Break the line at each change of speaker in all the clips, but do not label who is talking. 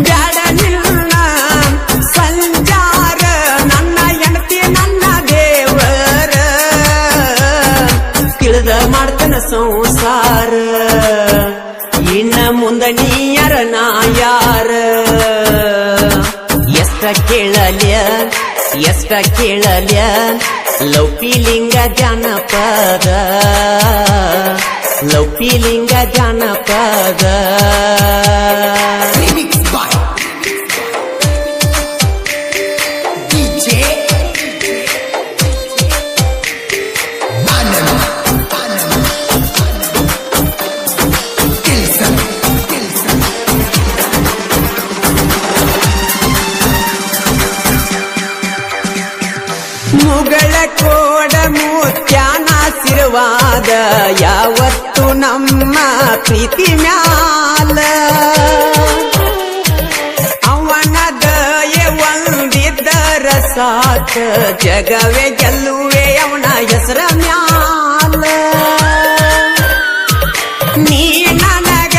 ಬ್ಯಾಡ ನಿನ್ನ ಸಂಚಾರ ನನ್ನ ಹೆಂಡತಿ ನನ್ನ ದೇವರ ತಿಳಿದ ಮಾಡ್ತನ ಸಂಸಾರ ಇನ್ನ ಮುಂದ ನೀಯರ ನಾ ಯಾರ ಎಷ್ಟ ಕೇಳಲ್ಯ ಲೌಕಿಲಿಂಗ ಜಾನಪದ ಲೌಕಿಲಿಂಗ ಜಾನಪದ ಮುಗಳ ಕೋಡ ಮುತ್ಯಾನಾಶೀರ್ವಾದ ಯಾವತ್ತು ನಮ್ಮ ಪ್ರೀತಿ ಮ್ಯಾಲ ಅವನ ದಯೆ ಒಂದಿದ್ದರ ಸಾಕ ಜಗವೇ ಗೆಲ್ಲುವೆ ಅವನ ಹೆಸರ ಮ್ಯಾಲ ನೀ ನನಗ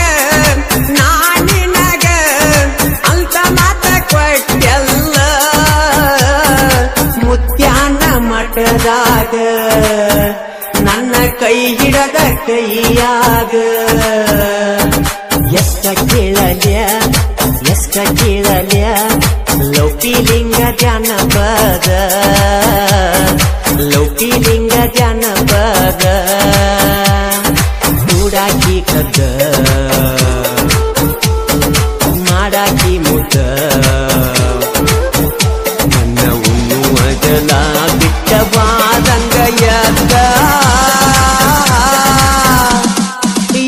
ನಾ ನಿನಗ ಅಂತ ಮಾತ ಕೊಟ್ಟೆಲ್ಲ ಮುತ್ಯಾನ ಮಠದಾಗ ನನ್ನ ಕೈ ಹಿಡದ ಕೈಯಾಗ ಎಷ್ಟ ಕೇಳಲ್ಯ ಲೌಕಿಲಿಂಗ ಜಾನಪದ ಲೌಕಿಲಿಂಗ ಜಾನಪದ ಕೂಡಾಕಿ ಕದ್ದ ಮಾಡಾಕಿ ಮುದ್ದ ನನ್ನ ಉಣ್ಣುವಗಲ ಬಿಟ್ಟ ಬಾದಂಗ ಎದ್ದ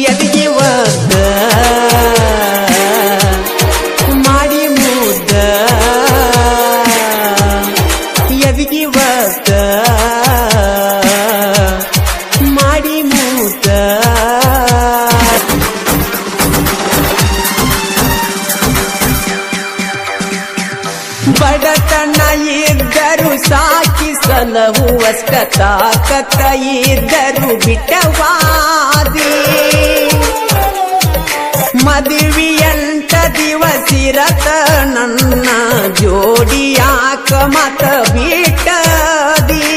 ಎದಿಗೆ ಒದ್ದ ಮಾಡಿ ಮುದ್ದ ಎದಿಗೆ ಒದ್ದ ಮಾಡಿ ಮುದ್ದ ಬಡತನ ಇದ್ದರು ಸಾಕಿ ಸಲಹುವಷ್ಟ ತಾಕತ್ತ ಇದ್ದರು ಬಿಟ್ಟವಾದಿ ಮದುವೆಯಂತ ದಿವಸಿರತ ನನ್ನ ಜೋಡಿಯಾಕ ಮತ ಬಿಟ್ಟದಿ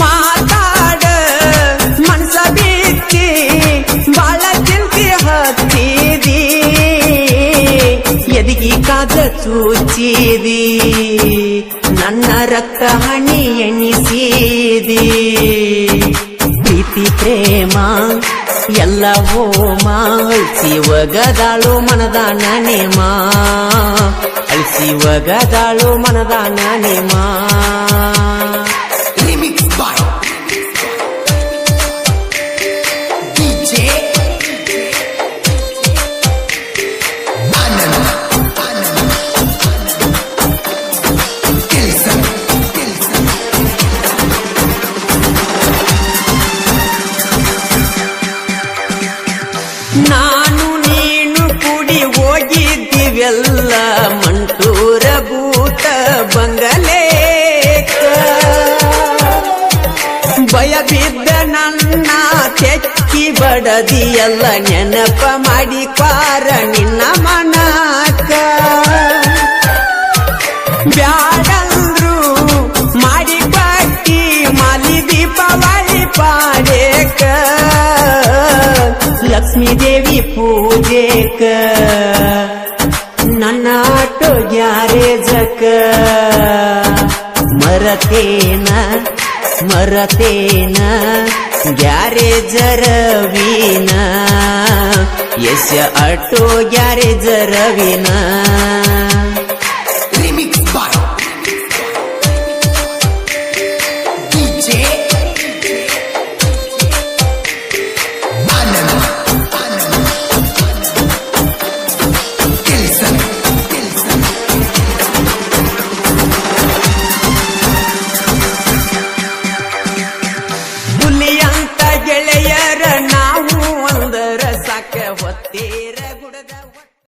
ಮಾತಾಡ ಮನಸ ಬಿಚ್ಚಿ ಬಾಳ ಚಿಂತೆ ಹತ್ತಿದಿ ಎದಿಗಿ ಕಾದ ಚೂಚಿದಿ ನನ್ನ ರಕ್ತ ಹಣಿ ಎಣಿಸಿದಿ ಪ್ರೀತಿ ಪ್ರೇಮ ಎಲ್ಲ ಹೋಮ ಅಳಿಸಿ ಒಗದಾಳು ಮನದಾನ ನೇಮ ಅಳಿಸಿ ಒಗದಾಳು ಮನದಾನ ನೇಮ ನಾನು ನೀನು ಕೂಡಿ ಹೋಗಿದ್ದೀವೆಲ್ಲ ಮಂಟೂರ ಭೂತ ಬಂಗಲೇಕ ಭಯ ಬಿದ್ದ ನನ್ನ ತೆಕ್ಕಿ ಬಡದಿಯಲ್ಲ ನೆನಪ ಮಾಡಿ ಪಾರ ನಿನ್ನ ಮನಕ ಬ್ಯಾಡಂದ್ರು ಮಾಡಿ ಪಟ್ಟಿ ಮಾಲಿ ದೀಪಾವಳಿ ಪಾಡೇಕ ಲಕ್ಷ್ಮೀ ದೇವಿ ಪೂಜೆಕ ನನ್ನ ಆಟೋ ಗ್ಯಾರೇಜಕ ಮರತೇನ ಗ್ಯಾರೇಜರ ವೀನ ಯಶ ಆಟೋ ಗ್ಯಾರೇಜರ ವೀನ